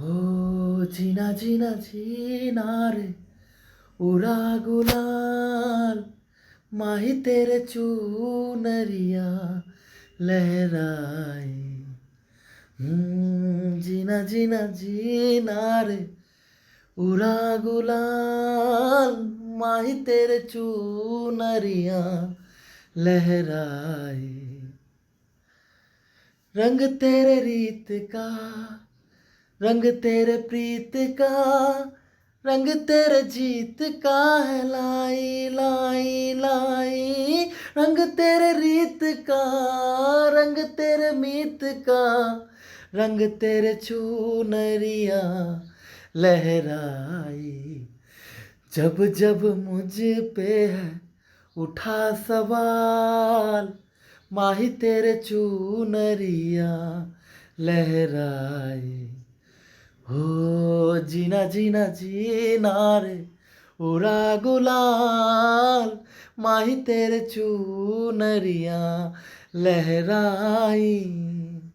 हो जीना जीना जीना रे उड़ा गुलाल माही तेरे चूनरिया लहराए जीना जीना जीना रे उड़ा गुलाल माही तेरे चूनरिया लहराए रंग तेरे रीत का रंग तेरे प्रीत का रंग तेरे जीत का है लाई लाई लाई रंग तेरे रीत का रंग तेरे मीत का रंग तेरे चूनरिया लहराई जब जब मुझ पे है उठा सवाल माही तेरे चूनरिया लहराए हो जीना जीना जीना रे उड़ा गुलाल माही तेरे चूनरिया लहराई